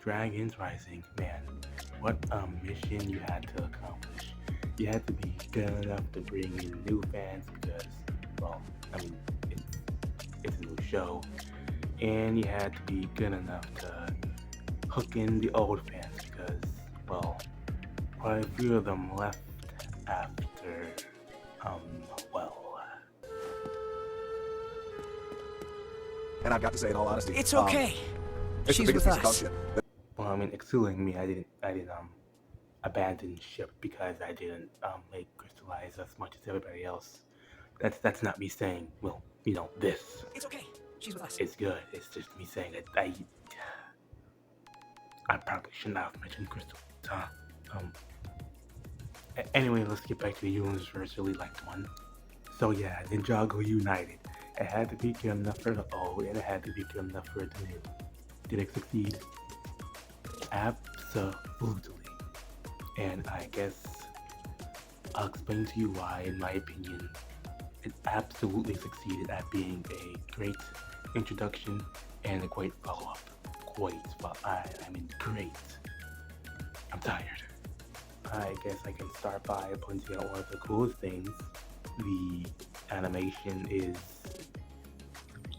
Dragons Rising, man, what a mission you had to accomplish. You had to be good enough to bring in new fans because, well, I mean, it's, it's a new show, and you had to be good enough to hook in the old fans because, well, quite a few of them left after, um, well, And I've got to say, in all honesty, It's okay. it's the She's biggest with piece of dog us. shit. well, I mean, excluding me, I didn't abandon ship because I didn't make crystallize as much as everybody else. That's not me saying, well, this It's okay. She's with us. is good. It's just me saying that I probably should not have mentioned crystal. Um. Anyway, let's get back to the universally liked one. So yeah, Ninjago United. It had to be good enough for the old, and it had to be good enough for the new. Did it succeed? Absolutely. And I guess I'll explain to you why, in my opinion, it absolutely succeeded at being a great introduction and a great follow-up. Great. I'm tired. I guess I can start by pointing out one of the coolest things. The animation is,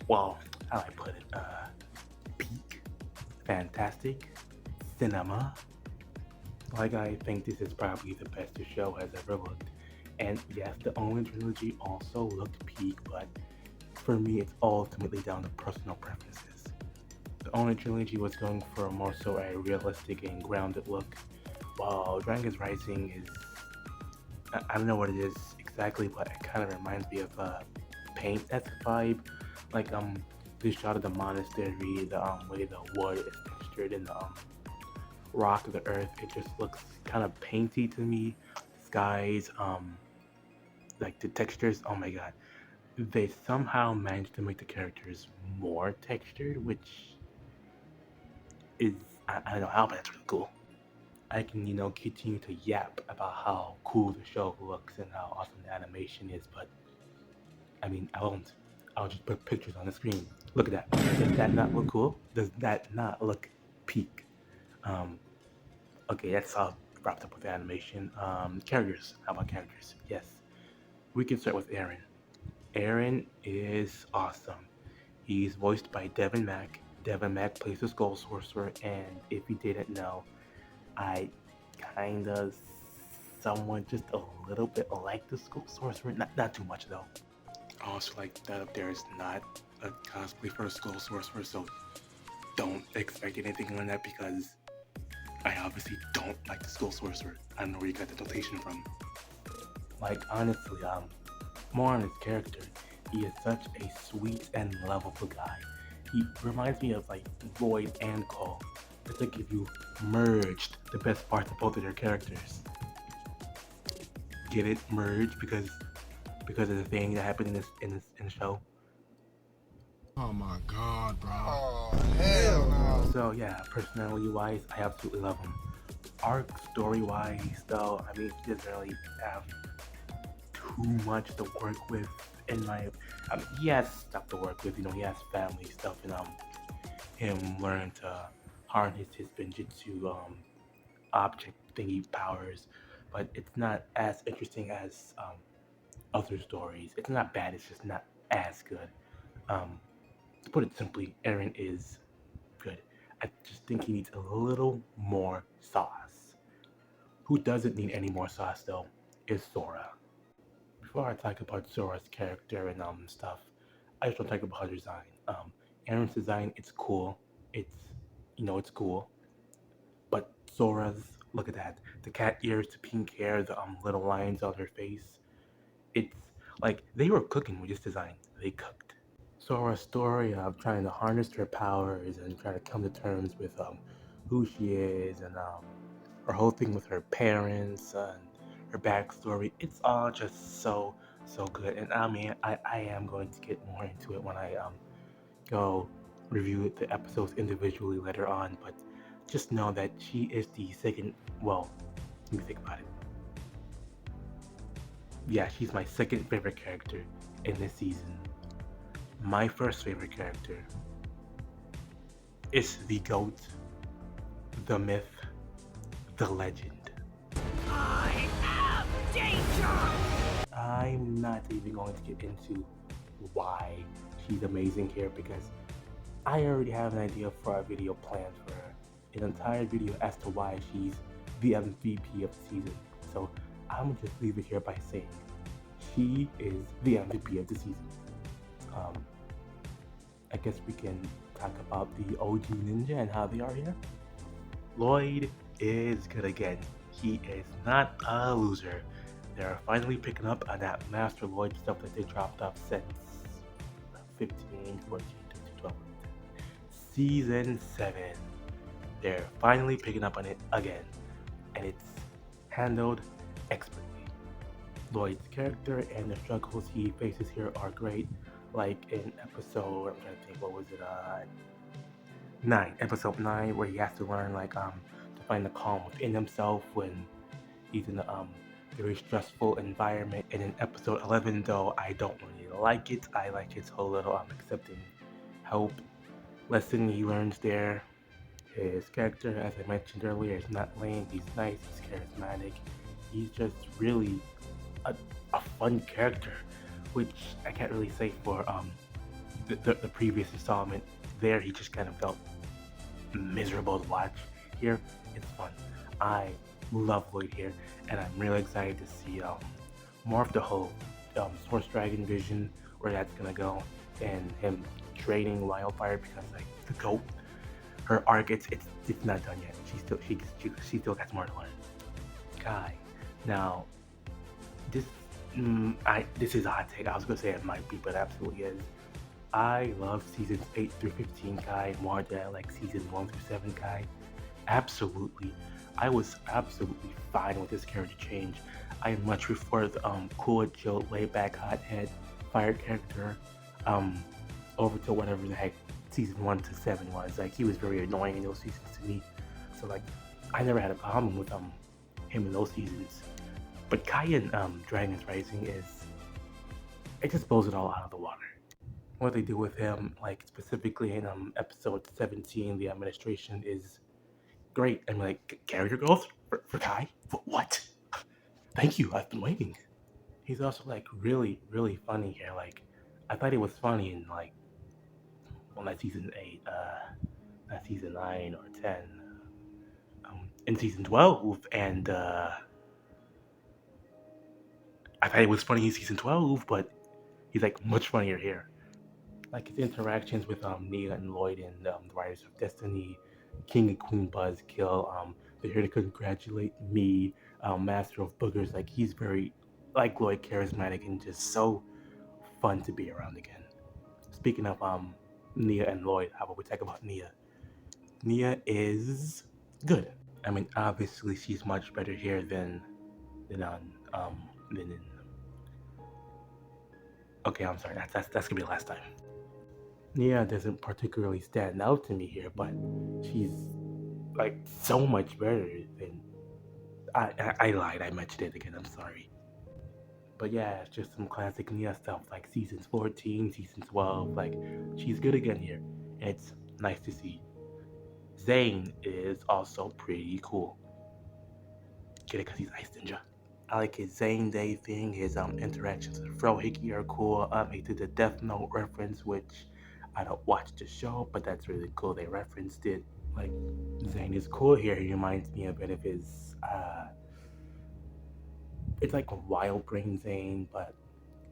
well, how do I put it? Peak, fantastic, cinema. Like, I think this is probably the best the show has ever looked. And yes, the Omen trilogy also looked peak, but for me, it's ultimately down to personal preferences. The Omen trilogy was going for more so a realistic and grounded look, while Dragon's Rising is, I don't know what it is exactly, but it kind of reminds me of paint-esque vibe. Like the shot of the monastery, the way the wood is textured in the rock of the earth, it just looks kind of painty to me. Skies, like the textures, oh my god. They somehow managed to make the characters more textured, which is, I don't know how, but that's really cool. I can, continue to yap about how cool the show looks and how awesome the animation is, but I mean, I won't. I'll just put pictures on the screen. Look at that. Does that not look cool? Does that not look peak? Um, okay, that's all wrapped up with the animation. Characters. How about characters? Yes. We can start with Aaron. Aaron is awesome. He's voiced by Devin Mack. Devin Mack plays the Skull Sorcerer, and if you didn't know, I kinda somewhat just a little bit like the Skull Sorcerer. Not too much though. Also, like that up there is not a cosplay for the Skull Sorcerer, so don't expect anything on that because I obviously don't like the Skull Sorcerer. I don't know where you got the notation from. Like honestly, more on his character. He is such a sweet and lovable guy. He reminds me of like Lloyd and Cole. It's like if you merged the best parts of both of their characters. Get it? Merged because of the thing that happened in the show. Oh my god, bro. Oh, hell no. So yeah, personality wise, I absolutely love him. Arc story wise though, I mean he doesn't really have too much to work with in my he has stuff to work with, he has family stuff and him learn to harness his Benjitsu object thingy powers, but it's not as interesting as other stories. It's not bad, it's just not as good. To put it simply, Eren is good. I just think he needs a little more sauce. Who doesn't need any more sauce though is Sora. Before I talk about Sora's character and stuff, I just want to talk about her design. Eren's design, it's cool. It's cool. But Sora's, look at that. The cat ears, the pink hair, the little lines on her face. It's like they were cooking with this design. They cooked. Sora's story of trying to harness her powers and trying to come to terms with who she is and her whole thing with her parents and her backstory. It's all just so good. And I mean, I am going to get more into it when I go review the episodes individually later on. But just know that she is the second. Well, let me think about it. Yeah, she's my second favorite character in this season. My first favorite character is the GOAT, the myth, the legend. I am danger! I'm not even going to get into why she's amazing here because I already have an idea for a video planned for her. An entire video as to why she's the MVP of the season. So I'm gonna just leave it here by saying she is the MVP of the season. Um, I guess we can talk about the OG Ninja and how they are here. Lloyd is good again. He is not a loser. They're finally picking up on that Master Lloyd stuff that they dropped off since 15, 14, 13, 12, Season 7. They're finally picking up on it again, and it's handled expertly. Lloyd's character and the struggles he faces here are great. Like in episode, I'm trying to think, what was it? 9. Episode 9, where he has to learn to find the calm within himself when he's in a very stressful environment. And in episode 11, though, I don't really like it. I like his whole little accepting help lesson he learns there. His character, as I mentioned earlier, is not lame. He's nice. He's charismatic. He's just really a fun character, which I can't really say for the previous installment. There, he just kind of felt miserable to watch. Here, it's fun. I love Lloyd here, and I'm really excited to see more of the whole Source Dragon vision, where that's gonna go, and him training Wildfire because the GOAT, her arc, it's not done yet. She still got more to learn. Kai, now this this is a hot take. I was gonna say it might be, but absolutely is. I love seasons 8 through 15 Kai more than I like season 1 through 7 Kai. Absolutely. I was absolutely fine with this character change. I much prefer the cool, chill, laid back, hothead, fire character over to whatever the heck season 1 to 7 was. He was very annoying in those seasons to me. So I never had a problem with him in those seasons. But Kai in Dragon's Rising it just blows it all out of the water. What they do with him, specifically in episode 17, the administration is great. I'm character growth for Kai? What? Thank you, I've been waiting. He's also really, really funny here. I thought he was funny in not season 8, not season 9 or 10. In season 12, and I thought he was funny in season 12, but he's much funnier here. His interactions with Nia and Lloyd in the Riders of Destiny, King and Queen Buzzkill, they're here to congratulate me, Master of Boogers. He's very, Lloyd, charismatic and just so fun to be around again. Speaking of Nia and Lloyd, how about we talk about Nia? Nia is good. I mean, obviously she's much better here than in. Okay, I'm sorry. That's gonna be the last time. Nia doesn't particularly stand out to me here, but she's so much better than. I lied. I mentioned it again. I'm sorry. But yeah, it's just some classic Nia stuff seasons 14, season 12. She's good again here. And it's nice to see. Zane is also pretty cool. Get it? Because he's Ice Ninja. I like his Zane Day thing. His interactions with Frohickey are cool. He did the Death Note reference, which I don't watch the show, but that's really cool. They referenced it. Zane is cool here. He reminds me a bit of his. It's a Wild Brain Zane, but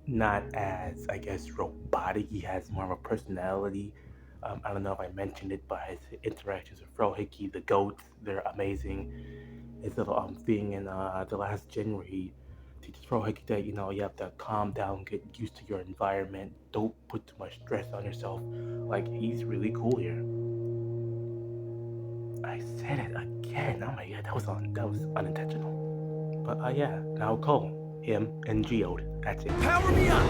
not as, I guess, robotic. He has more of a personality. I don't know if I mentioned it, but his interactions with Frohickey, the GOAT, they're amazing. His little thing in the last gen where he teaches Frohickey that you have to calm down, get used to your environment, don't put too much stress on yourself. He's really cool here. I said it again. Oh my god, that was unintentional. But yeah, now Cole, him, and Geode. That's it. Power me up!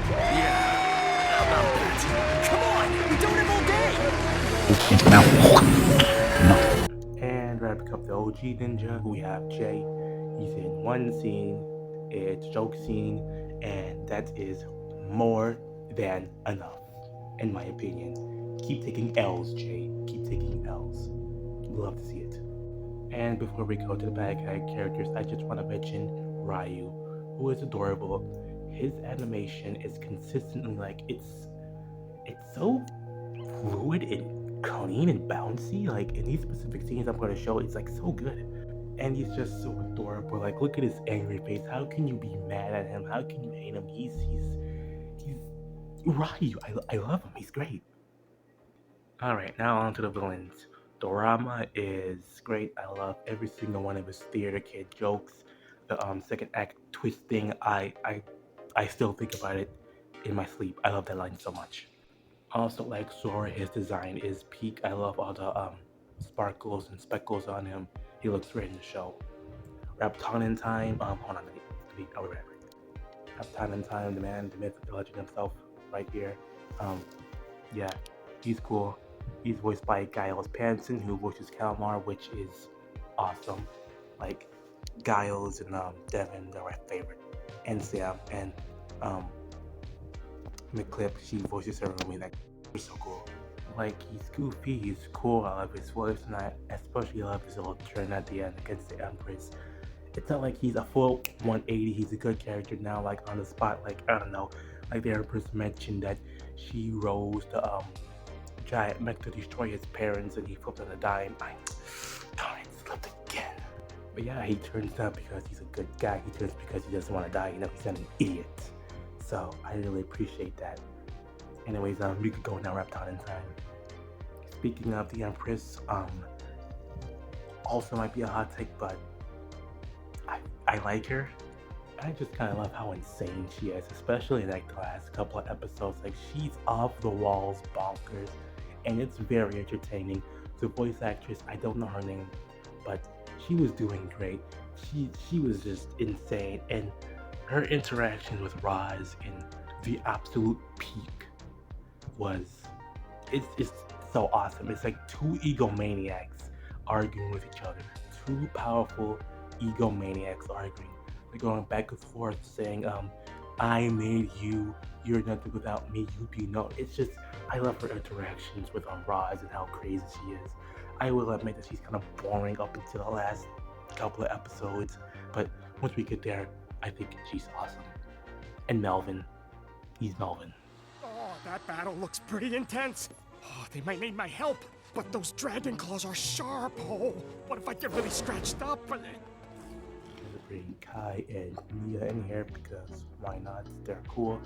Yeah! How about that? Come on! We don't have all day! And wrapping up the OG Ninja, we have Jay. He's in one scene, it's a joke scene, and that is more than enough, in my opinion. Keep taking L's, Jay. Keep taking L's. love to see it. And before we go to the bad guy characters, I just want to mention Ryu, who is adorable. His animation is consistently like it's so fluid and clean and bouncy. Like in these specific scenes I'm going to show, it's like so good. And he's just so adorable. Like look at his angry face. How can you be mad at him? How can you hate him? He's Ryu. I love him. He's great. All right, now on to the villains. Dorama is great. I love every single one of his theater kid jokes. The second act twisting. I still think about it in my sleep. I love that line so much. Also, like Sora, his design is peak. I love all the sparkles and speckles on him. He looks great in the show. Raptonin time. Hold on, I'll be right back. Raptonin time, the man, the myth, the legend himself, right here. Um, yeah, he's cool. He's voiced by Giles Panson, who voices Kalmar, which is awesome. Like Giles and Devin, they're my favorite, and Sam and um, McClip, she voices her roommate. Like, he's so cool. Like he's goofy, he's cool. I love his voice, and I especially love his little turn at the end against the Empress. It's not like he's a full 180. He's a good character now, like on the spot. Like I don't know, like the Empress mentioned that she rose the giant mech to destroy his parents, and he flipped on a dime. Darn it, slipped again. But yeah, he turns out because he's a good guy. He turns because he doesn't want to die. You know, he's not an idiot. So I really appreciate that. Anyways, we could go now. Reptile in time. Speaking of the Empress, also might be a hot take, but I like her. I just kind of love how insane she is, especially in like the last couple of episodes. Like she's off the walls, bonkers, and it's very entertaining. The voice actress, I don't know her name, but she was doing great. She was just insane, and her interaction with Roz in the absolute peak was it's so awesome. It's like two egomaniacs arguing with each other. Two powerful egomaniacs arguing. They're going back and forth saying, I made you, you're nothing without me, you be no. It's just I love her interactions with Roz and how crazy she is. I will admit that she's kind of boring up until the last couple of episodes, but once we get there, I think she's awesome. And Melvin, he's Melvin. Oh, that battle looks pretty intense. Oh, they might need my help, but those dragon claws are sharp. Oh, what if I get really scratched up? Bring Kai and Mia in here because why not? They're cool.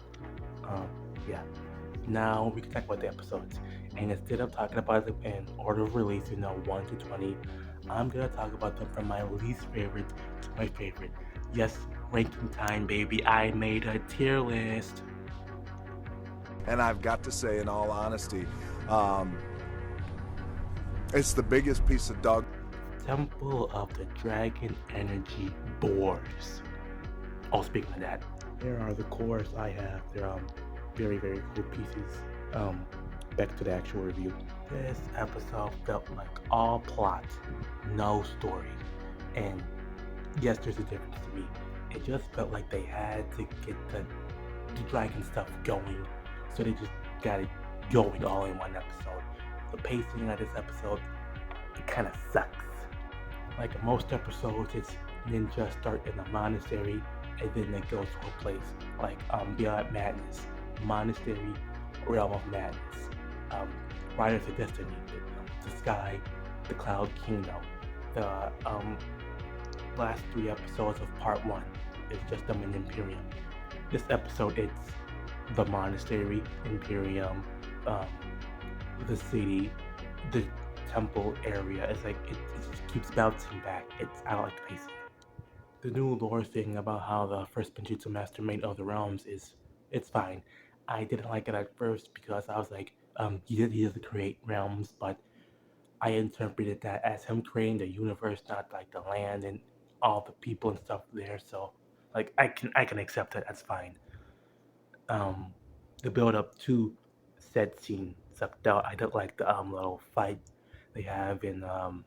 Yeah. Now we can talk about the episodes. And instead of talking about them in order of release, 1 to 20, I'm gonna talk about them from my least favorite to my favorite. Yes, ranking time, baby. I made a tier list. And I've got to say, in all honesty, it's the biggest piece of dog. Temple of the Dragon Energy Boars. Oh, speaking of that, here are the cores I have. They're very, very cool pieces. Back to the actual review. This episode felt like all plot, no story. And yes, there's a difference to me. It just felt like they had to get the dragon stuff going, so they just got it going all in one episode. The pacing of this episode, it kind of sucks. Like in most episodes, it's ninja start in a monastery and then they go to a place like Beyond Madness, Monastery, Realm of Madness, Riders of Destiny, the Sky, the Cloud Kingdom. The last 3 episodes of Part 1 is just them in Imperium. This episode, it's the Monastery, Imperium, the city, the temple area. It's like it just keeps bouncing back. I don't like the pacing. The new lore thing about how the first Benjutsu Master made other realms it's fine. I didn't like it at first because I was like, he doesn't create realms, but I interpreted that as him creating the universe, not like the land and all the people and stuff there. So like I can accept it. That's fine. The build up to said scene sucked out. I don't like the little fight they have in the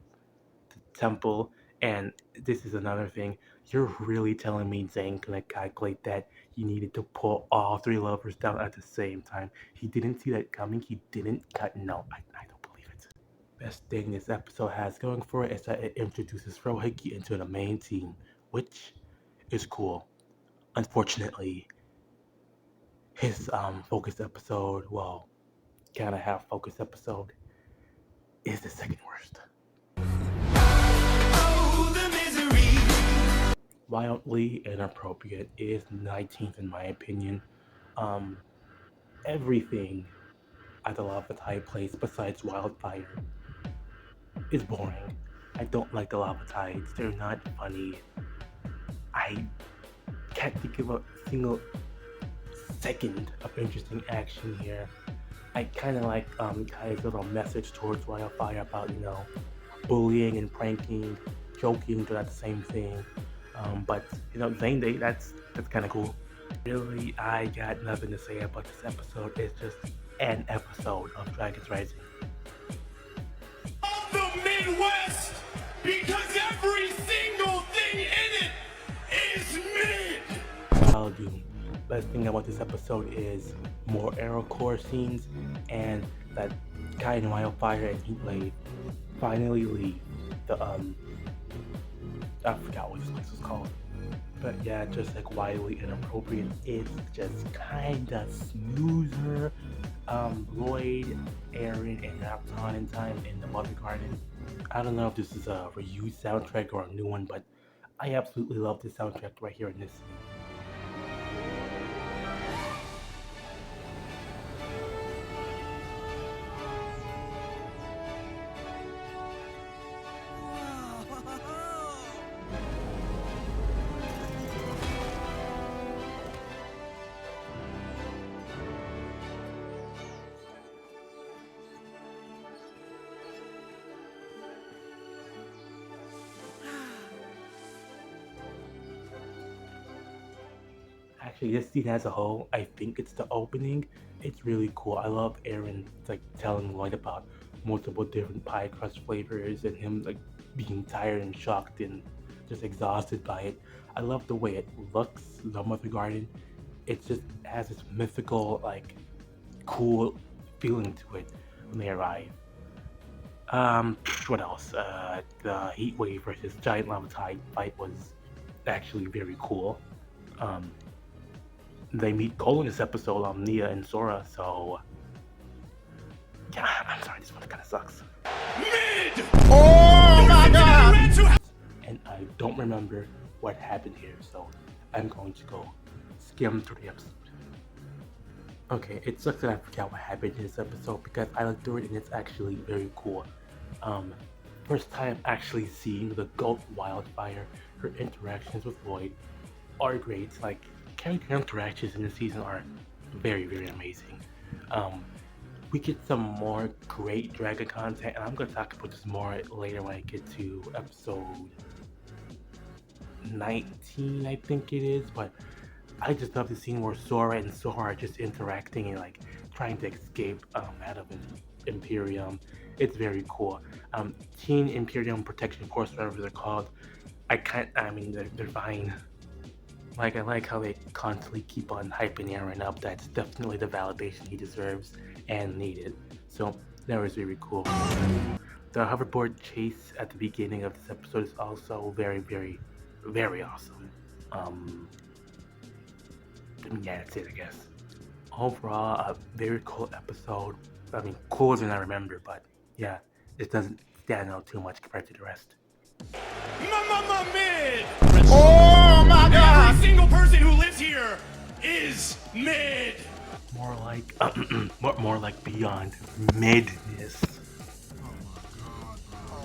temple. And this is another thing. You're really telling me Zane couldn't calculate that he needed to pull all 3 lovers down at the same time. He didn't see that coming. He didn't cut. No, I don't believe it. Best thing this episode has going for it is that it introduces Rohiki into the main team, which is cool. Unfortunately, his focus episode, well, kind of half focus episode, is the second worst. Wildly inappropriate is 19th in my opinion. Um, Everything at the Lava Tide place besides Wildfire is boring. I don't like the Lava Tides. They're not funny. I can't think of a single second of interesting action here. I kind of like Kai's little message towards Wildfire about, bullying and pranking, joking, they're not the same thing. But, Zane Day, that's kind of cool. Really, I got nothing to say about this episode. It's just an episode of Dragons Rising. Of the Midwest, because every single thing in it is mid. I'll do. Best thing about this episode is more Arrow Core scenes and that Kai and Wildfire and Heatblade finally leave the I forgot what this place was called. But yeah, just like wildly inappropriate. It's just kinda smoother. Lloyd, Aaron, and Napton in time in the Mother Garden. I don't know if this is a reused soundtrack or a new one, but I absolutely love this soundtrack right here in this scene. Actually, this scene as a whole, I think it's the opening. It's really cool. I love Aaron like telling Lloyd about multiple different pie crust flavors and him like being tired and shocked and just exhausted by it. I love the way it looks, the Mother Garden. It just has this mythical, like, cool feeling to it when they arrive. What else? The Heat Wave versus Giant Lava Tide fight was actually very cool. They meet Cole in this episode, Nia and Sora, so yeah, I'm sorry, this one kind of sucks. Mid! Oh my god! And I don't remember what happened here, so I'm going to go skim through the episode. Okay, it sucks that I forgot what happened in this episode because I looked through it and it's actually very cool. First time actually seeing the Goat Wildfire, her interactions with Lloyd are great. Like, character interactions in the season are very, very amazing. We get some more great dragon content, and I'm going to talk about this more later when I get to episode 19, I think it is. But I just love the scene where Sora and Sora are just interacting and like trying to escape out of Imperium. It's very cool. Teen Imperium Protection Force, whatever they're called. They're fine. Like, I like how they constantly keep on hyping Aaron up. That's definitely the validation he deserves and needed. So that was very cool. The hoverboard chase at the beginning of this episode is also very, very, very awesome. Yeah, that's it, I guess. Overall, a very cool episode. I mean, cooler than I remember, but yeah, it doesn't stand out too much compared to the rest. Mid! Oh my god! Every single person who lives here is mid! More like, more like beyond midness.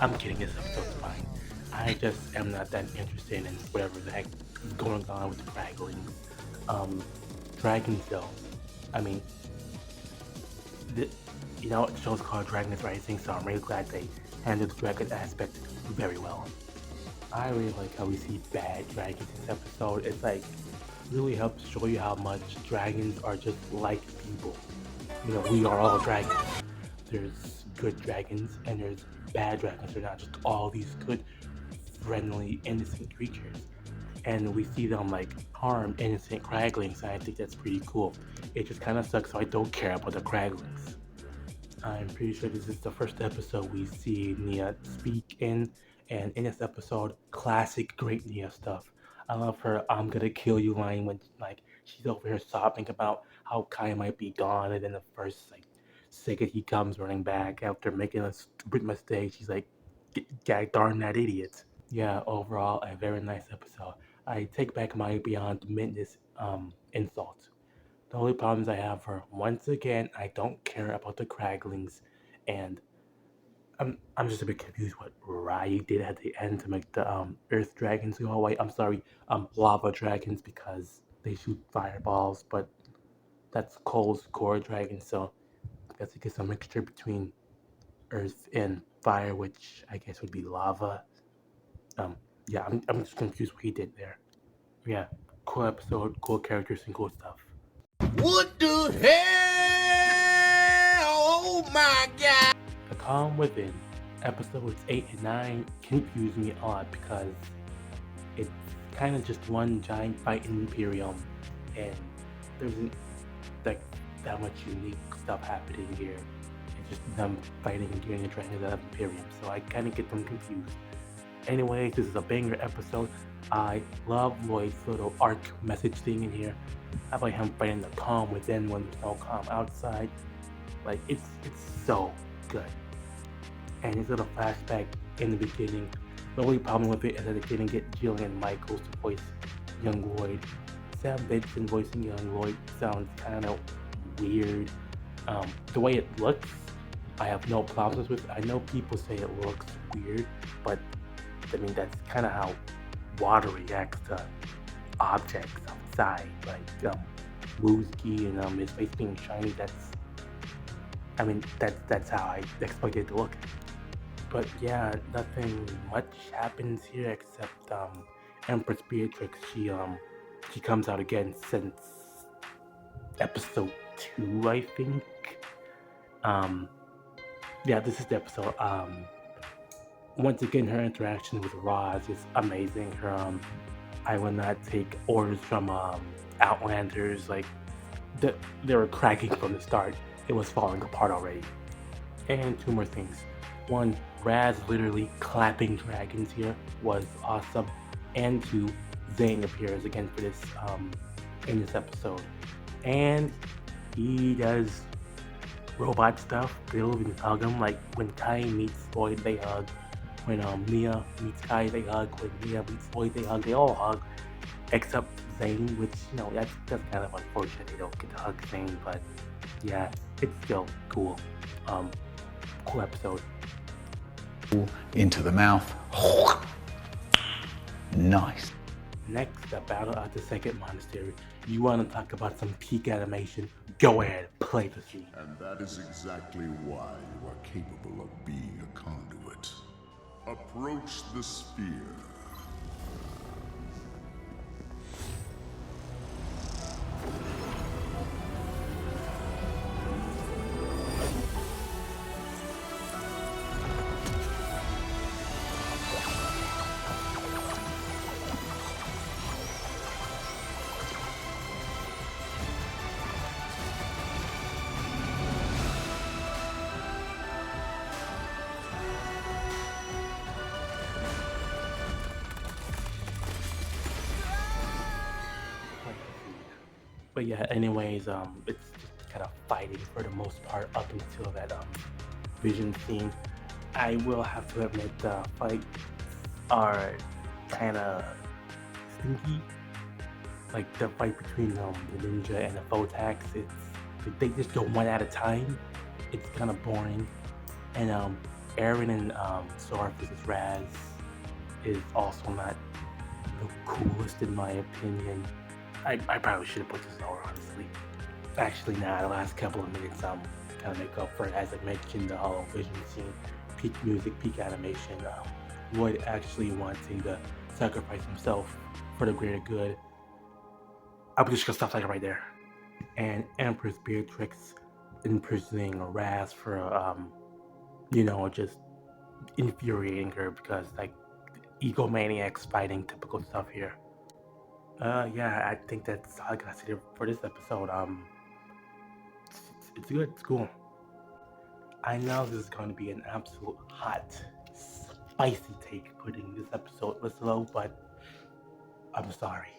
I'm kidding, this episode's fine. I just am not that interested in whatever the heck is going on with the Draglings. Dragons though, I mean, the show's called Dragons Rising, so I'm really glad they handled the dragon aspect very well. I really like how we see bad dragons in this episode. It's like, really helps show you how much dragons are just like people. We are all dragons. There's good dragons and there's bad dragons. They're not just all these good, friendly, innocent creatures. And we see them like harm innocent Craglings, and I think that's pretty cool. It just kind of sucks, so I don't care about the Craglings. I'm pretty sure this is the first episode we see Nia speak in, and in this episode, classic great Nia stuff. I love her "I'm gonna kill you" line when like she's over here sobbing about how Kai might be gone, and then the first like second he comes running back after making a stupid mistake, she's like, "God darn that idiot." Yeah, overall a very nice episode. I take back my beyond midness insult. The only problems I have are once again I don't care about the Craglings, and I'm just a bit confused what Ryu did at the end to make the Earth dragons go away. I'm sorry, lava dragons because they shoot fireballs, but that's Cole's core dragon, so I guess it gets a mixture between Earth and fire, which I guess would be lava. Um, yeah, I'm just confused what he did there. Yeah, cool episode, cool characters, and cool stuff. What the hell? Oh my god! The Calm Within, episodes 8 and 9 confuse me a lot because it's kind of just one giant fight in Imperium, and there isn't like that much unique stuff happening here. It's just them fighting and getting the dragons out of Imperium, so I kind of get them confused. Anyways, this is a banger episode. I love Lloyd's little arc message thing in here. I like him fighting the calm within when there's no calm outside. Like it's so good. And his little flashback in the beginning. The only problem with it is that they didn't get Jillian Michaels to voice young Lloyd. Sam Benson voicing young Lloyd sounds kind of weird. The way it looks, I have no problems with. I know people say it looks weird, but I mean that's kind of how water reacts to objects outside, like Wooski and his face being shiny. That's how I expect it to look. But yeah, nothing much happens here except Empress Beatrix. She comes out again since episode 2, I think. Um, yeah, this is the episode. Once again, her interaction with Roz is amazing. Her I will not take orders from Outlanders. Like they were cracking from the start. It was falling apart already. And two more things. One, Raz literally clapping dragons here was awesome. And two, Zane appears again for this in this episode. And he does robot stuff. They don't even hug him. Like when Kai meets Lloyd, they hug. When Mia meets Kai, they hug. When Mia meets Lloyd, they hug. They all hug, except Zane, which that's kind of unfortunate. They don't get to hug Zane, but yeah, it's still cool. Cool episode. Into the mouth. Nice. Next, the battle at the second monastery. You want to talk about some peak animation? Go ahead, play the scene. And that is exactly why you are capable of being a conduit. Approach the sphere. But yeah, anyways, it's just kind of fighting for the most part up until that vision scene. I will have to admit the fights are kind of stinky. Like the fight between the ninja and the Photax, they just go one at a time. It's kind of boring. And Aaron and Sora versus Raz is also not the coolest in my opinion. I probably should have put this lower, honestly. Actually, nah, the last couple of minutes kind of make up for it. As I mentioned, the Hollow Vision scene, peak music, peak animation. Lloyd actually wanting to sacrifice himself for the greater good. I'm just gonna stop like right there. And Empress Beatrix imprisoning Raz for, just infuriating her because, like, egomaniacs fighting, typical stuff here. Yeah, I think that's all I gotta say for this episode. It's good, it's cool. I know this is going to be an absolute hot, spicy take putting this episode this low, but I'm sorry.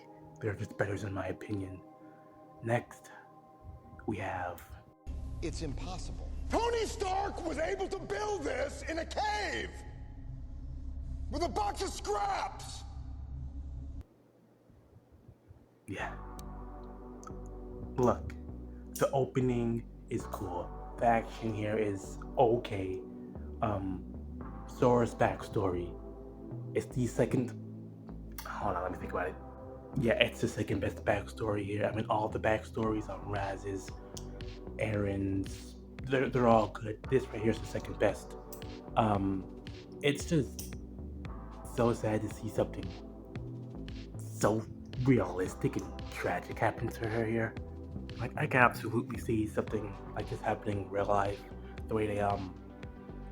They're just better in my opinion. Next, we have... It's impossible. Tony Stark was able to build this in a cave! With a box of scraps! Yeah. Look, the opening is cool. The action here is okay. Sora's backstory. It's the second... Hold on, let me think about it. Yeah, it's the second best backstory here. I mean, all the backstories on Raz's, Aaron's, they're all good. This right here is the second best. It's just so sad to see something so realistic and tragic happen to her here. Like, I can absolutely see something like this happening in real life. The way they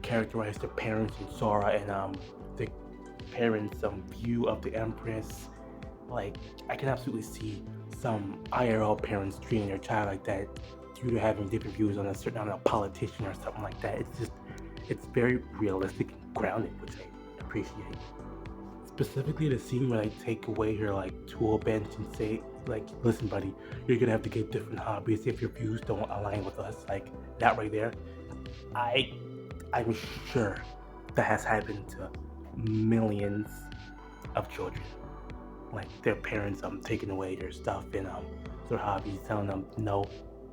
characterize their parents and Sora, and the parents' view of the Empress. Like, I can absolutely see some IRL parents treating their child like that due to having different views on a politician or something like that. It's very realistic and grounded, which I appreciate. Specifically the scene where they take away her tool bench and say, listen buddy, you're gonna have to get different hobbies if your views don't align with us. Like, that right there, I'm sure that has happened to millions of children. Like, their parents taking away their stuff and their hobbies, telling them no,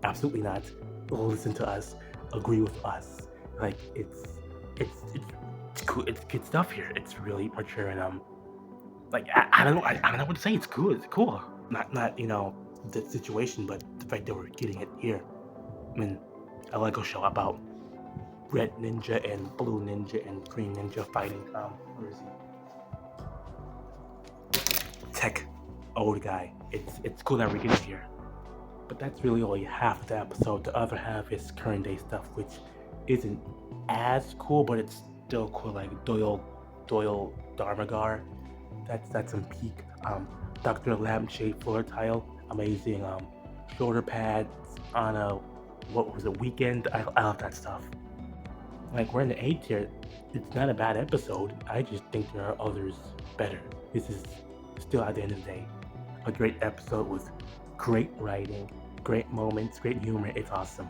absolutely not, listen to us, agree with us. Like, it's cool. It's good stuff here. It's really mature, and I don't know what to say. It's cool. It's cool. Not the situation, but the fact that we're getting it here. I mean, a Lego show about red ninja and blue ninja and green ninja fighting. Where is he? Tech, old guy. It's cool that we're getting here. But that's really only half of the episode. The other half is current day stuff, which isn't as cool, but it's still cool. Like Doyle Darmagar. That's some peak. Dr. Lampshade floor tile, amazing. Shoulder pads on a weekend. I love that stuff. Like, we're in the A tier. It's not a bad episode. I just think there are others better. This is still, at the end of the day, a great episode with great writing, great moments, great humor. It's awesome.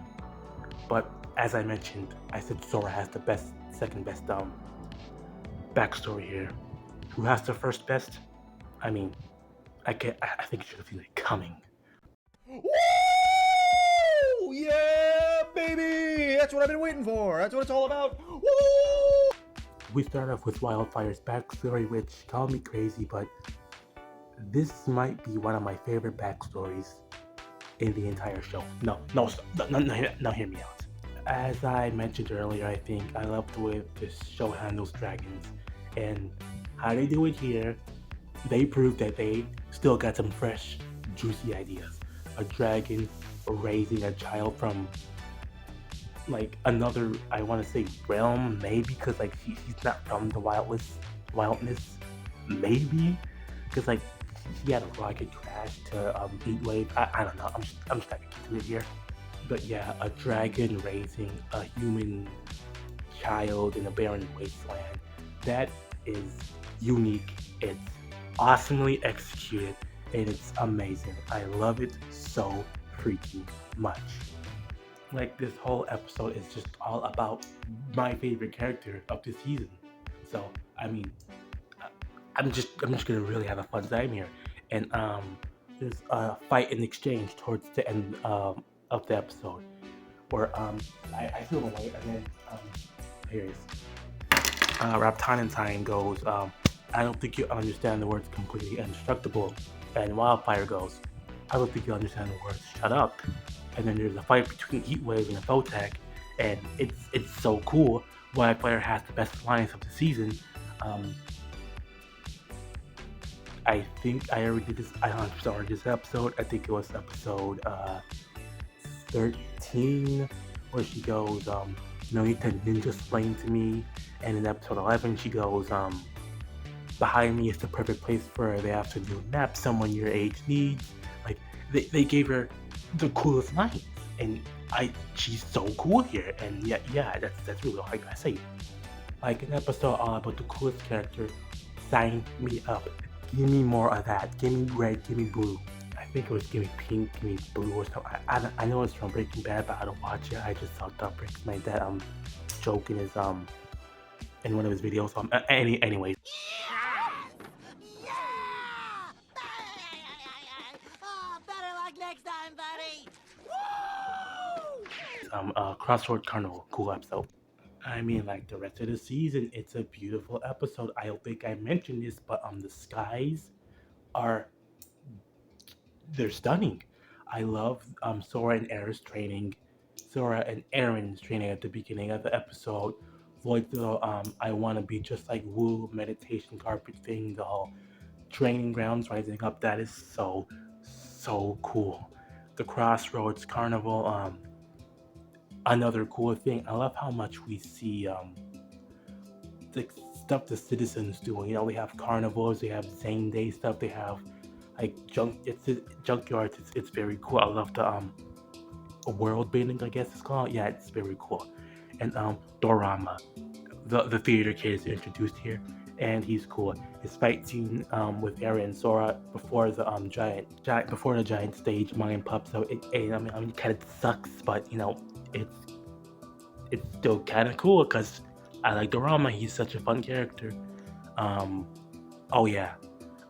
But as I mentioned, I said Sora has the second best backstory here. Who has the first best? I mean, I think you should have seen it coming. Woo! Yeah, baby! That's what I've been waiting for. That's what it's all about. Woo! We start off with Wildfire's backstory, which called me crazy, but this might be one of my favorite backstories in the entire show. No, hear me out. As I mentioned earlier, I think I love the way this show handles dragons, and how they do it here. They prove that they still got some fresh, juicy ideas. A dragon raising a child from another, I want to say, realm, maybe, because he's not from the wildness, maybe, because he had a rocket crash to Heatwave. I don't know. I'm just not gonna get to it here. But yeah, a dragon raising a human child in a barren wasteland. That is unique. It's awesomely executed, and it's amazing. I love it so freaking much. This whole episode is just all about my favorite character of the season. So I mean, I'm just gonna really have a fun time here. And there's a fight in exchange towards the end of the episode where I feel away, and then here it is. Raptonentine goes, I don't think you understand the words completely indestructible. And Wildfire goes, I don't think you understand the words shut up. And then there's a fight between Heatwave and Photak, and it's so cool. Wildfire has the best alliance of the season. I think I already did this. I started this episode. I think it was episode 13, where she goes, you need to ninja splain to me. And in episode 11, she goes, behind me is the perfect place for the afternoon nap someone your age needs. They gave her the coolest lines, and she's so cool here, and yeah, that's really all I gotta say. Like an episode all about the coolest character, sign me up. Give me more of that. Give me red, give me blue. I think it was give me pink, give me blue or something. I know it's from Breaking Bad, but I don't watch it. I just saw Duck Breaks my dad joke in his in one of his videos. Anyways. Better luck next time, buddy. Crossroad Carnival, cool episode. I mean, like the rest of the season, it's a beautiful episode. I don't think I mentioned this, but the skies are they're stunning. I love Sora and Aaron's training. Sora and Aaron's training at the beginning of the episode. Lloyd's little I want to be just like Wu meditation carpet thing. The whole training grounds rising up. That is so cool. The Crossroads Carnival. Another cool thing. I love how much we see the stuff the citizens doing. You know, they have carnivals. They have Zane Day stuff. They have like junkyards. It's very cool. I love the world building, I guess it's called. Yeah, it's very cool. And Dorama, the theater kid is introduced here, and he's cool. His fight scene with Aaron and Sora before the giant stage mine pops out. I mean, it kind of sucks, but you know, it's still kind of cool because I like Dorama. He's such a fun character. Oh yeah.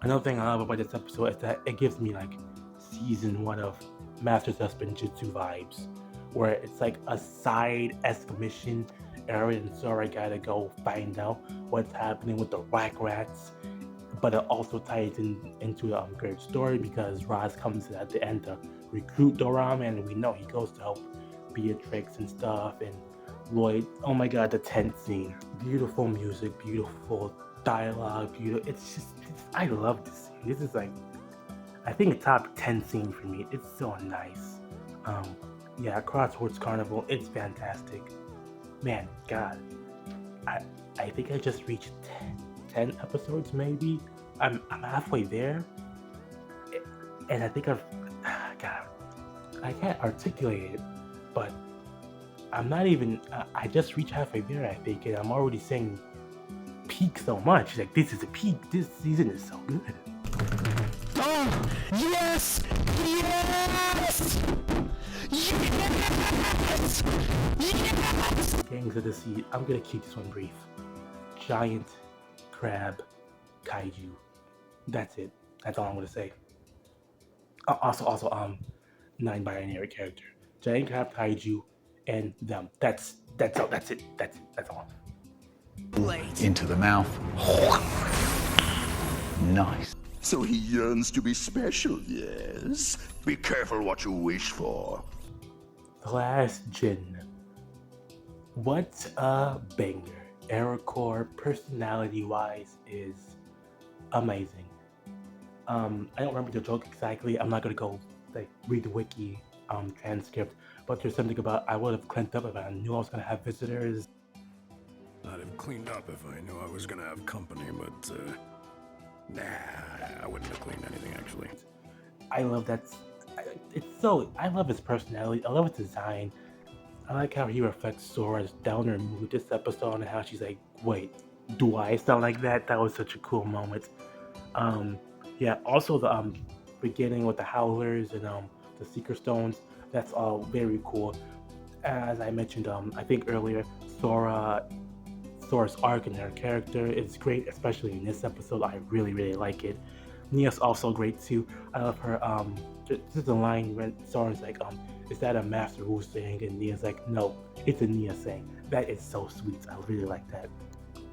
Another thing I love about this episode is that it gives me like season 1 of Masters of Spinjitzu vibes, where it's like a side-esque mission. Aaron and Sora gotta go find out what's happening with the Whack Rats, but it also ties into the great story because Roz comes at the end to recruit Dorama, and we know he goes to help Beatrix and stuff, and Lloyd. Oh my god, the tent scene. Beautiful music, beautiful dialogue, I love this scene. This is like, I think a top 10 scene for me. It's so nice. Yeah, Crossroads Carnival, it's fantastic. Man, God, I think I just reached 10 episodes maybe. I'm halfway there, and I think God, I can't articulate it, but I'm not even. I just reached halfway there, I think, and I'm already saying peak so much. Like, this is a peak. This season is so good. Oh, yes! Yes! Yes! Yes! Gangs of the Sea. I'm gonna keep this one brief. Giant crab kaiju. That's it. That's all I'm gonna say. Also, non-binary character. Giant crab kaiju and them. That's all. That's it. That's all. Into the mouth. Nice. So he yearns to be special, yes? Be careful what you wish for. The Last Jin. What a banger. Aerocore, personality-wise, is amazing. I don't remember the joke exactly. I'm not gonna go like read the wiki transcript, but there's something about I would have cleaned up if I knew I was gonna have visitors. I'd have cleaned up if I knew I was gonna have company, but nah, I wouldn't have cleaned anything actually. I love that. I love his personality. I love his design. I like how he reflects Sora's downer mood this episode and how she's like, wait, do I sound like that? That was such a cool moment. Yeah, also the beginning with the Howlers and the Seeker Stones, that's all very cool. As I mentioned, I think earlier, Sora's arc and her character is great, especially in this episode. I really like it. Nia's also great too. I love her. Just the line when Sora's like, is that a Master Wu saying? And Nia's like, no, it's a Nia saying. That is so sweet. I really like that.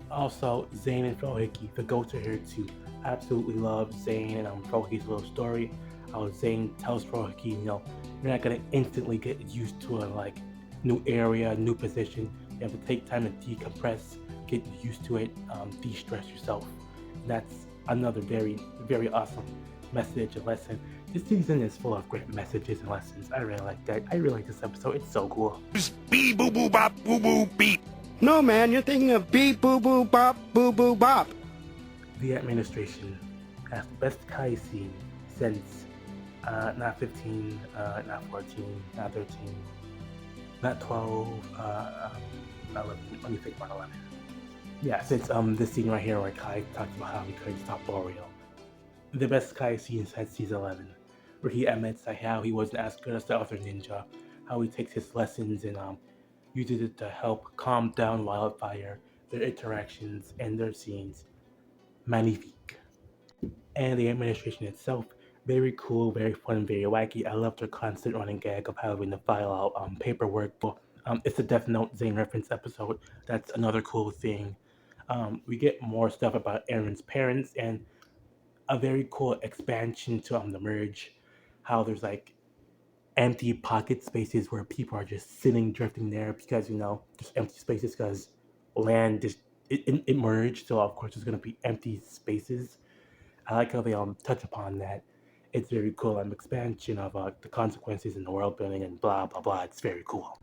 Also, Zane and Frohiki, the goats are here too. Absolutely love Zane and Frohiki's little story. How Zane tells Frohiki, you know, you're not gonna instantly get used to a like new area, new position. You have to take time to decompress, get used to it, de-stress yourself. That's another very awesome message and lesson. This season is full of great messages and lessons. I really like that. I really like this episode. It's so cool. Beep boo boo bop boo boo beep. No, man, you're thinking of beep boo boo bop boo boo bop. The administration has the best Kai scene since not 15, not 14, not 13, not 12, 11. Let me think about 11. Yes, it's this scene right here where Kai talks about how he couldn't stop Oreo. The best Kai scene is at season 11, where he admits that how he wasn't as good as the other ninja, how he takes his lessons and uses it to help calm down Wildfire, their interactions and their scenes. Magnifique. And the administration itself, very cool, very fun, very wacky. I loved their constant running gag of having to file out paperwork. It's a Death Note Zane reference episode. That's another cool thing. We get more stuff about Aaron's parents and a very cool expansion to the merge. How there's like empty pocket spaces where people are just sitting, drifting there because just empty spaces because land just it merged. So of course there's gonna be empty spaces. I like how they touch upon that. It's very cool. Expansion of the consequences in the world building and blah blah blah. It's very cool.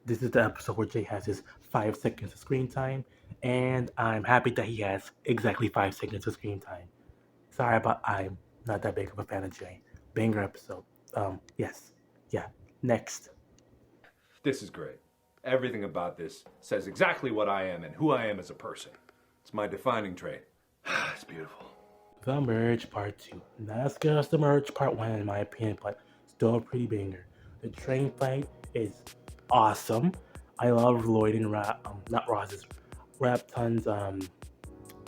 This is the episode where Jay has his 5 seconds of screen time, and I'm happy that he has exactly 5 seconds of screen time. Sorry, but I'm not that big of a fan of Jay. Banger episode. Yes. Yeah. Next. This is great. Everything about this says exactly what I am and who I am as a person. It's my defining trait. It's beautiful. The Merge Part 2. Not as good as the Merge Part 1 in my opinion, but still a pretty banger. The train fight is awesome. I love Lloyd and not Roz's, Rapton's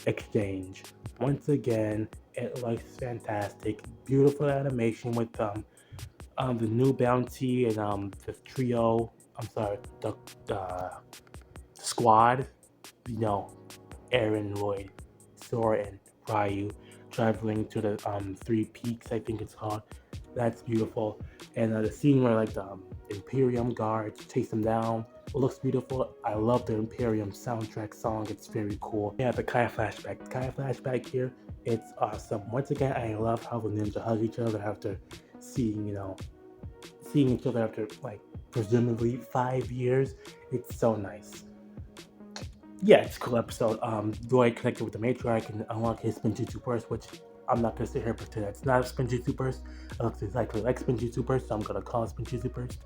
exchange. Once again, it looks fantastic. Beautiful animation with the new bounty and the trio. I'm sorry, the squad. Aaron, Lloyd, Sora, and Ryu traveling to the Three Peaks, I think it's called. That's beautiful. And the scene where like the Imperium guards chase them down. It looks beautiful. I love the Imperium soundtrack song. It's very cool. Yeah, the Kai flashback. The Kai flashback here, it's awesome. Once again, I love how the ninja hug each other after seeing each other after like presumably 5 years. It's so nice. Yeah, it's a cool episode. Lloyd connected with the matriarch and unlock his Spinjitzu burst, which I'm not gonna sit here and pretend it's not a Spinjitzu burst. It looks exactly like Spinjitzu burst, so I'm gonna call it Spinjitzu burst.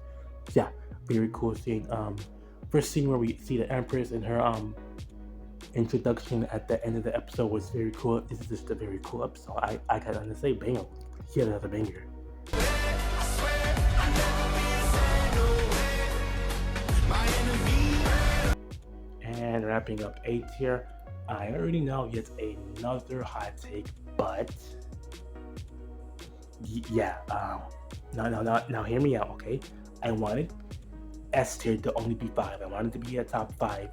Yeah, very cool scene. First scene where we see the Empress and her introduction at the end of the episode was very cool. This is just a very cool episode. I got to say, bang, he had another banger. And wrapping up A tier, I already know it's another hot take, but yeah, now hear me out, okay? I wanted S tier to only be 5. I wanted to be a top 5,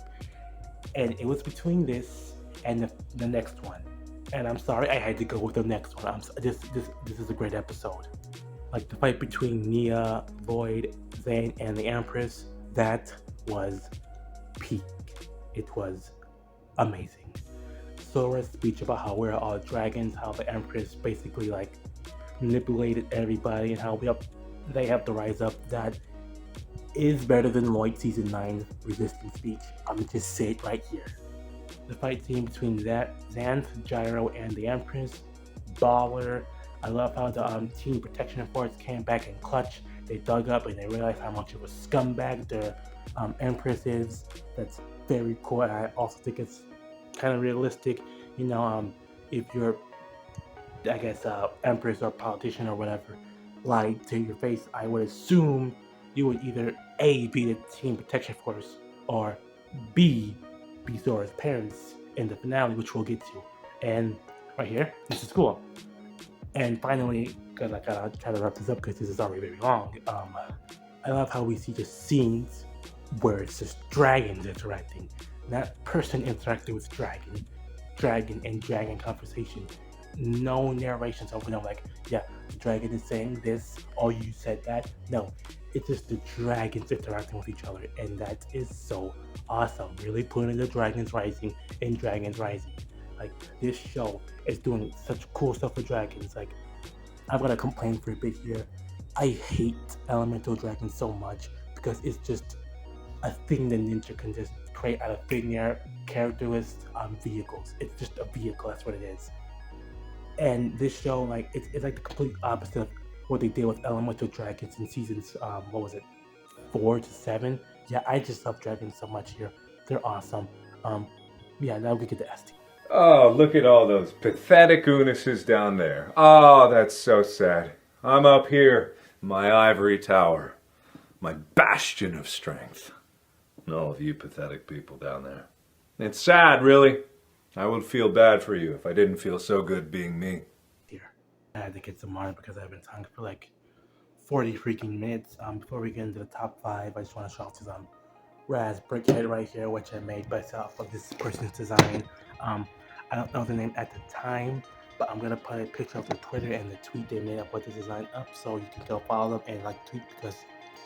and it was between this and the next one. And I'm sorry, I had to go with the next one. This is a great episode. Like the fight between Nia, Lloyd, Zane, and the Empress. That was peak. It was amazing. Sora's speech about how we're all dragons, how the Empress basically like manipulated everybody, and how they have to rise up. That is better than Lloyd season 9 resistance speech. I'm gonna just say it right here. The fight scene between Xanth, Gyro, and the Empress, baller. I love how the Team Protection Force came back in clutch. They dug up and they realized how much of a scumbag their Empress is. That's very cool. And I also think it's kind of realistic. If you're, I guess, Empress or politician or whatever, lied to your face, I would assume you would either A, be the Team Protection Force, or B, be Sora's parents in the finale, which we'll get to. And right here, this is cool. And finally, because I gotta try to wrap this up because this is already very long, I love how we see just scenes where it's just dragons interacting, not person interacting with dragon and dragon conversation. No narrations over them like, yeah, the dragon is saying this, or you said that. No, it's just the dragons interacting with each other, and that is so awesome. Really putting the Dragons Rising in Dragons Rising. Like, this show is doing such cool stuff with dragons. Like, I'm gonna complain for a bit here. I hate elemental dragons so much because it's just a thing that Ninja can just create out of thin air characterless vehicles. It's just a vehicle, that's what it is. And this show, like, it's like the complete opposite of what they did with elemental dragons in seasons, what was it, 4 to 7. Yeah, I just love dragons so much here. They're awesome. Yeah, now we get the ST. Oh, look at all those pathetic Unuses down there. Oh, that's so sad. I'm up here, my ivory tower, my bastion of strength. And all of you pathetic people down there. It's sad, really. I would feel bad for you if I didn't feel so good being me. Here, I had to get some water because I've been talking for like 40 freaking minutes. Before we get into the top 5, I just want to show off this Raz brickhead right here, which I made myself of this person's design. I don't know the name at the time, but I'm gonna put a picture of their Twitter and the tweet they made up with the design up, so you can go follow them and like tweet because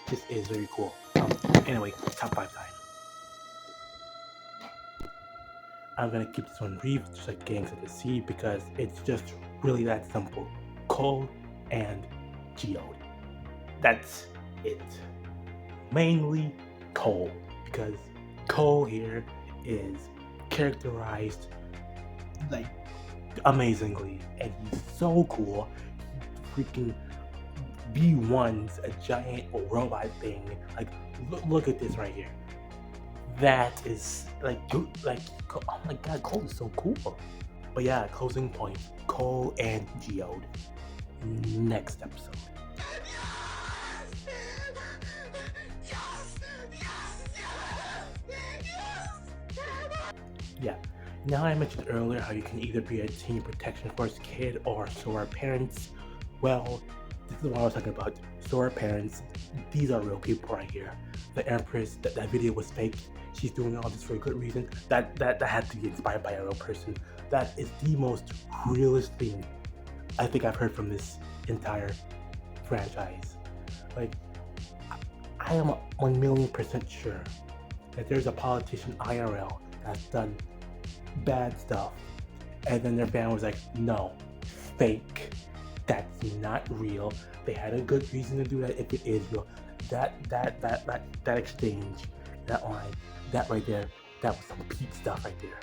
this is very cool. Anyway, top 5 time. I'm gonna keep this one brief, just like Gangs of the Sea, because it's just really that simple. Cole and Geode. That's it. Mainly Cole, because Cole here is characterized like amazingly, and he's so cool. Freaking B1's a giant robot thing. Like, look at this right here. That is like, oh my god, Cole is so cool. But yeah, closing point: Cole and Geode. Next episode. Yeah. Now, I mentioned earlier how you can either be a Teen Protection Force kid or Sora parents. Well, this is what I was talking about. Sora parents, these are real people right here. The Empress, that video was fake. She's doing all this for a good reason. That had to be inspired by a real person. That is the most realist thing I think I've heard from this entire franchise. Like, I am 1,000,000% sure that there's a politician IRL that's done bad stuff, and then their fan was like, no, fake, that's not real. They had a good reason to do that if it is real. That exchange, that line, that right there, that was some peak stuff right there.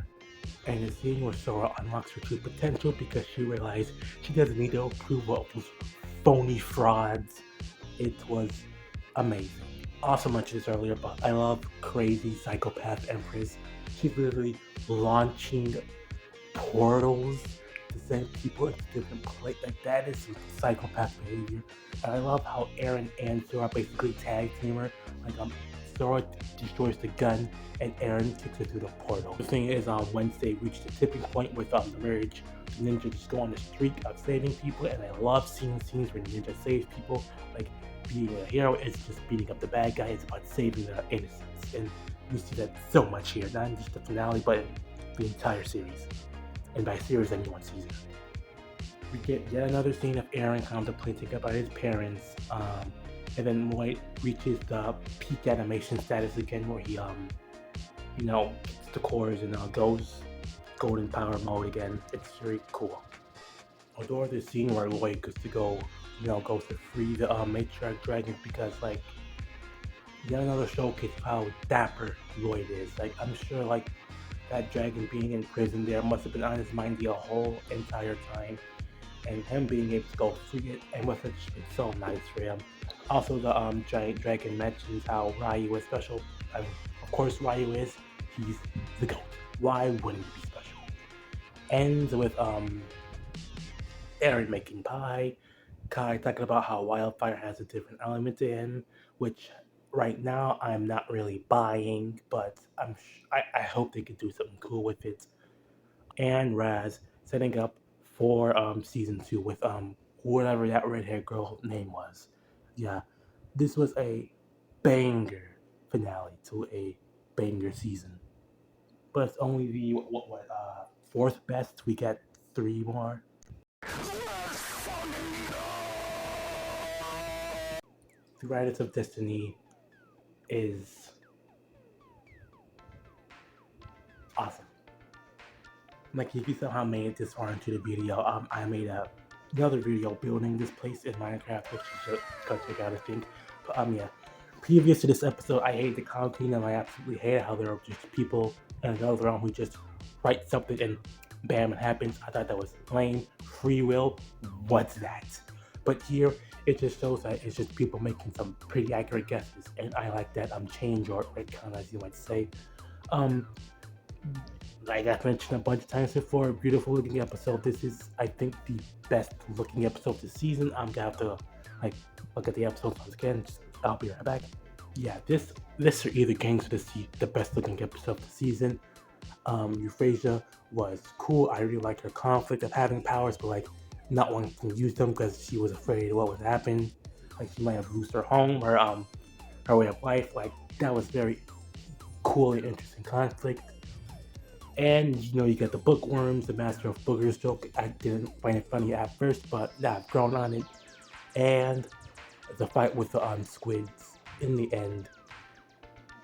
And the scene where Sora unlocks her true potential because she realized she doesn't need the approval of those phony frauds. It was amazing. Also mentioned this earlier, but I love crazy psychopath Empress. She's literally launching portals to send people into different places. Like, that is some psychopath behavior. And I love how Aaron and Sora basically tag team her. Like, Sora destroys the gun and Aaron kicks her through the portal. The thing is, on Wednesday reached the tipping point with the merge. Ninja just go on the streak of saving people, and I love seeing scenes where Ninja saves people. Like, being a hero is just beating up the bad guy. It's about saving their innocence, and you see that so much here. Not just the finale, but the entire series. And by series, I mean one season. We get yet another scene of Aaron contemplating about his parents, and then Lloyd reaches the peak animation status again, where he, gets the cores and goes golden power mode again. It's very cool. Although the scene where Lloyd goes to free the matriarch dragons, because like, yet another showcase of how dapper Lloyd is. Like, I'm sure like that dragon being in prison there must have been on his mind the whole entire time, and him being able to go free it, and must have just been so nice for him. Also, the giant dragon mentions how Ryu is special. I mean, of course Ryu is. He's the GOAT. Why wouldn't he be special? Ends with Aaron making pie, Kai talking about how Wildfire has a different element to him, which right now I'm not really buying, but I hope they could do something cool with it. And Raz setting up for season 2 with whatever that red-haired girl name was. Yeah, this was a banger finale to a banger season. But it's only the fourth best. We get 3 more. The Riders of Destiny is awesome. Like, if you somehow made it this far into the video, I made another video building this place in Minecraft, which you should go check out, I think. But yeah, previous to this episode, I hated the content, and I absolutely hated how there were just people in another realm who just write something and bam, it happens. I thought that was lame. Free will, what's that? But here, it just shows that it's just people making some pretty accurate guesses, and I like that change or retcon, as you might say. Um, like I've mentioned a bunch of times before, beautiful looking episode. This is, I think, the best looking episode this season. I'm gonna have to like look at the episodes once again. I'll be right back. Yeah, this or either Gangs of the best looking episode of the season. Euphrasia was cool. I really like her conflict of having powers, but like not wanting to use them because she was afraid of what would happen. Like she might have lost her home, her way of life. Like that was very cool and interesting conflict. And you get the bookworms, the master of boogers joke. I didn't find it funny at first, but now I've grown on it. And the fight with the squids in the end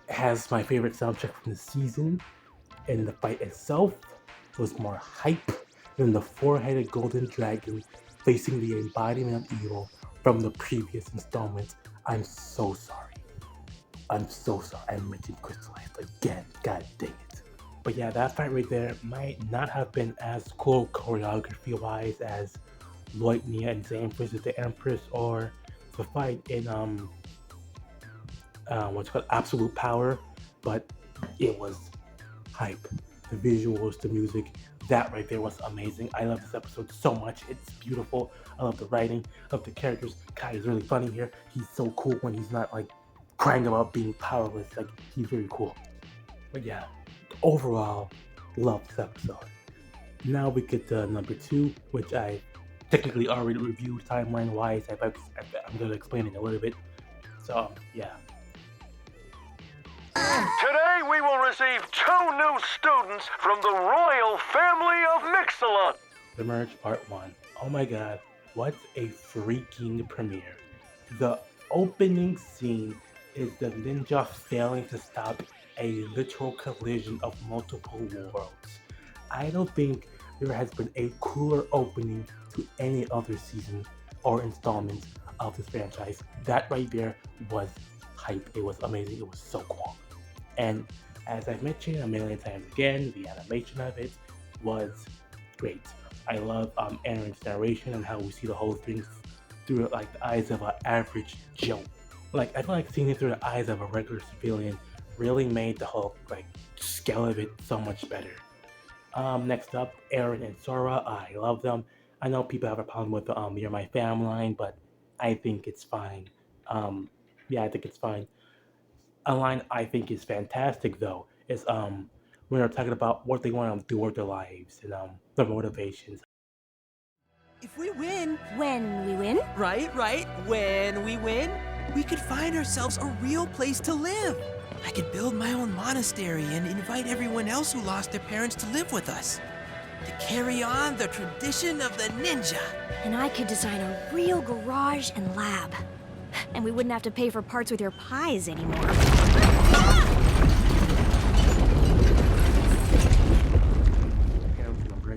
has my favorite soundtrack from the season. And the fight itself was more hype than the four-headed golden dragon facing the embodiment of evil from the previous installments. I'm so sorry. I mentioned Crystallized again. God dang it. But yeah, that fight right there might not have been as cool choreography-wise as Leutnia and Zane versus the Empress, or the fight in what's called Absolute Power, but it was hype. The visuals, the music, that right there was amazing. I love this episode so much. It's beautiful. I love the writing, I love the characters. Kai is really funny here. He's so cool when he's not like crying about being powerless. Like he's very cool. But yeah, overall, love this episode. Now we get to number 2, which I technically already reviewed timeline wise. I'm going to explain it a little bit. So yeah. Today we will receive 2 new students from the royal family of Mixalot. The Merge Part 1. Oh my god, what a freaking premiere. The opening scene is the ninja failing to stop a literal collision of multiple worlds. I don't think there has been a cooler opening to any other season or installment of this franchise. That right there was hype. It was amazing. It was so cool. And as I've mentioned a million times again, the animation of it was great. I love Aaron's narration and how we see the whole thing through like the eyes of an average Joe. Like I feel like seeing it through the eyes of a regular civilian really made the whole like scale of it so much better. Next up, Aaron and Sora. I love them. I know people have a problem with the "You're My Fam" line, but I think it's fine. I think it's fine. A line I think is fantastic though is when they're talking about what they want to do with their lives and their motivations. If we win, When we win? right, when we win, we could find ourselves a real place to live. I could build my own monastery and invite everyone else who lost their parents to live with us, to carry on the tradition of the ninja. And I could design a real garage and lab. And we wouldn't have to pay for parts with your pies anymore.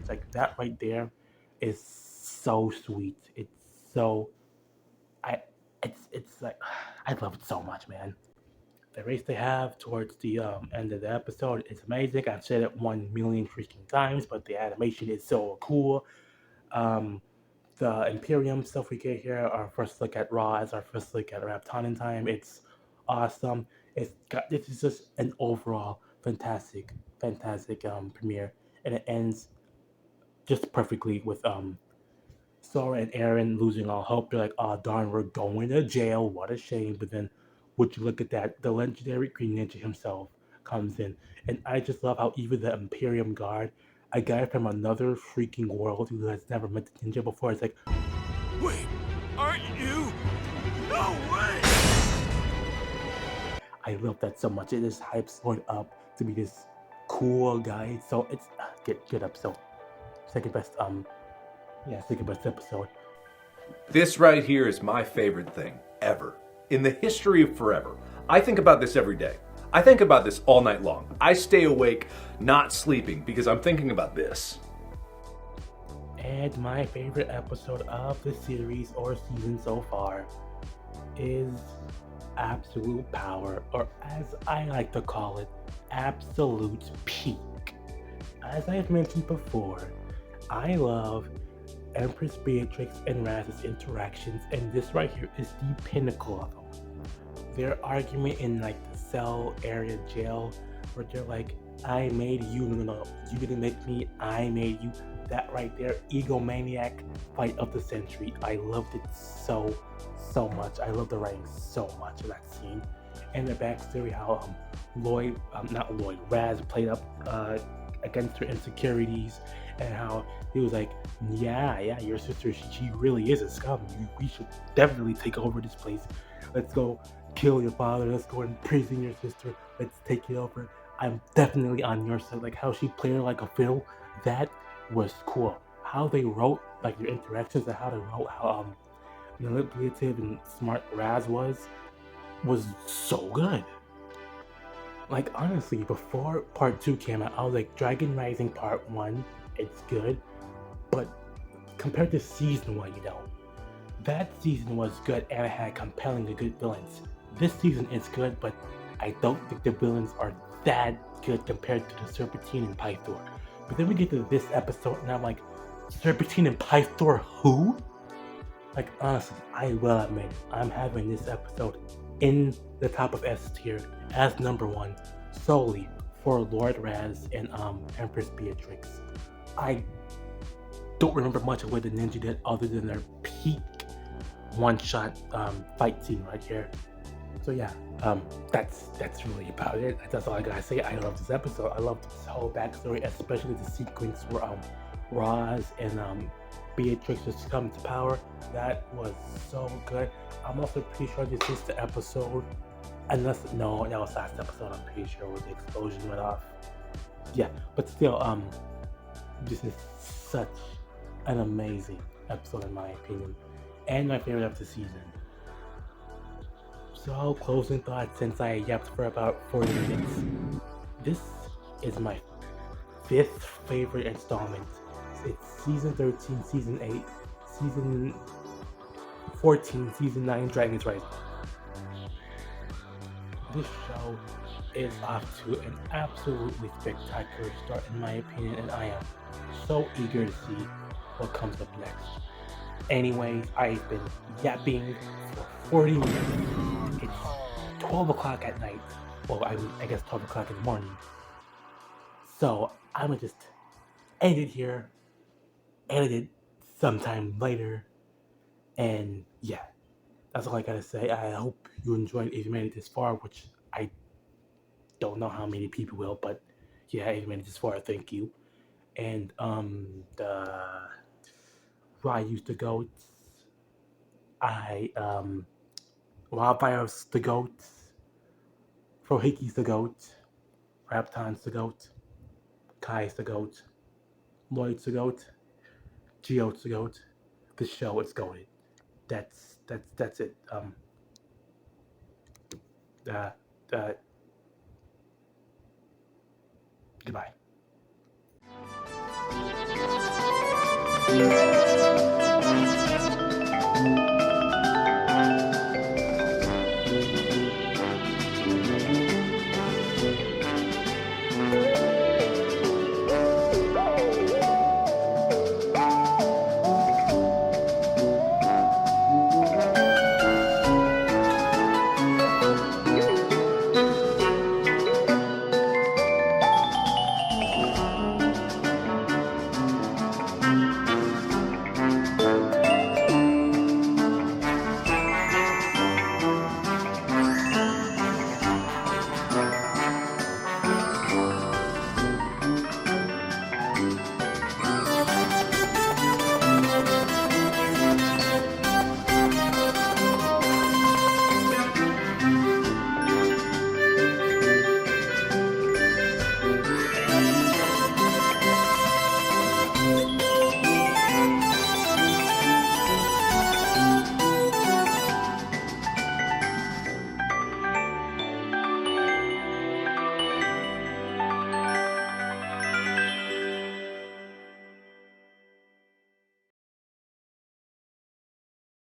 Like that right there is so sweet. It's so it's like I love it so much, man. The race they have towards the end of the episode is amazing. I've said it 1,000,000 freaking times, but the animation is so cool. The Imperium stuff we get here, our first look at Raw as our first look at Raptonin time, it's awesome. This is just an overall fantastic premiere, and it ends just perfectly with Sora and Aaron losing all hope. They're like, oh darn, we're going to jail, what a shame. But then would you look at that, the legendary Green Ninja himself comes in, and I just love how even the Imperium guard, a guy from another freaking world who has never met the ninja before, is like, Wait, aren't you? No way! I love that so much. It just hypes Lord up to be this cool guy. So it's good episode. Second best episode. This right here is my favorite thing ever. In the history of forever. I think about this every day. I think about this all night long. I stay awake, not sleeping, because I'm thinking about this. And my favorite episode of the series or season so far is Absolute Power, or as I like to call it, Absolute Peak. As I've mentioned before, I love Empress Beatrix and Raz's interactions, and this right here is the pinnacle of them. Their argument in like the cell area jail, where they're like, I made you, no, you didn't make me, I made you. That right there, egomaniac fight of the century. I loved it so much. I love the writing so much of that scene. And the backstory, how Raz played up against her insecurities, and how he was like, yeah, your sister, she really is a scum. We should definitely take over this place. Let's go kill your father. Let's go and imprison your sister. Let's take it over. I'm definitely on your side. Like how she played her like a fiddle. That was cool. How they wrote like their interactions, and how they wrote how manipulative and smart Raz was so good. Like honestly, before part 2 came out, I was like, Dragon Rising part 1, it's good, but compared to season 1, that season was good and it had compelling and good villains. This season is good, but I don't think the villains are that good compared to the Serpentine and Pythor. But then we get to this episode and I'm like, Serpentine and Pythor who? Like honestly, I will admit, I'm having this episode in the top of S tier as number 1 solely for Lord Raz and Empress Beatrix. I don't remember much of what the ninja did other than their peak one-shot fight scene right here. So yeah, that's really about it. That's all I gotta say. I love this episode. I love this whole backstory, especially the sequence where Raz and Beatrix just come to power. That was so good. I'm also pretty sure this is the episode, no, that was last episode, I'm pretty sure, where the explosion went off. Yeah, but still, this is such an amazing episode in my opinion, and my favorite of the season. So, closing thoughts, since I yapped for about 40 minutes. This is my 5th favorite installment. It's season 13, season 8, season 14, season 9, Dragon's Rising. This show is off to an absolutely spectacular start in my opinion, and I am so eager to see what comes up next. Anyways, I've been yapping for 40 minutes. It's 12 o'clock at night. Well, I guess 12 o'clock in the morning. So, I'm gonna just end it here. Edit it sometime later. And yeah, that's all I gotta say. I hope you enjoyed if you made it this far, which I don't know how many people will, but yeah, if you made it this far, thank you. And the Ryu's the goats. Wildfire's the goat. Frohiki's the goat. Rapton's the goat. Kai's the goat. Lloyd's the goat. Geo's the goat. The show is goated. That's it. Goodbye.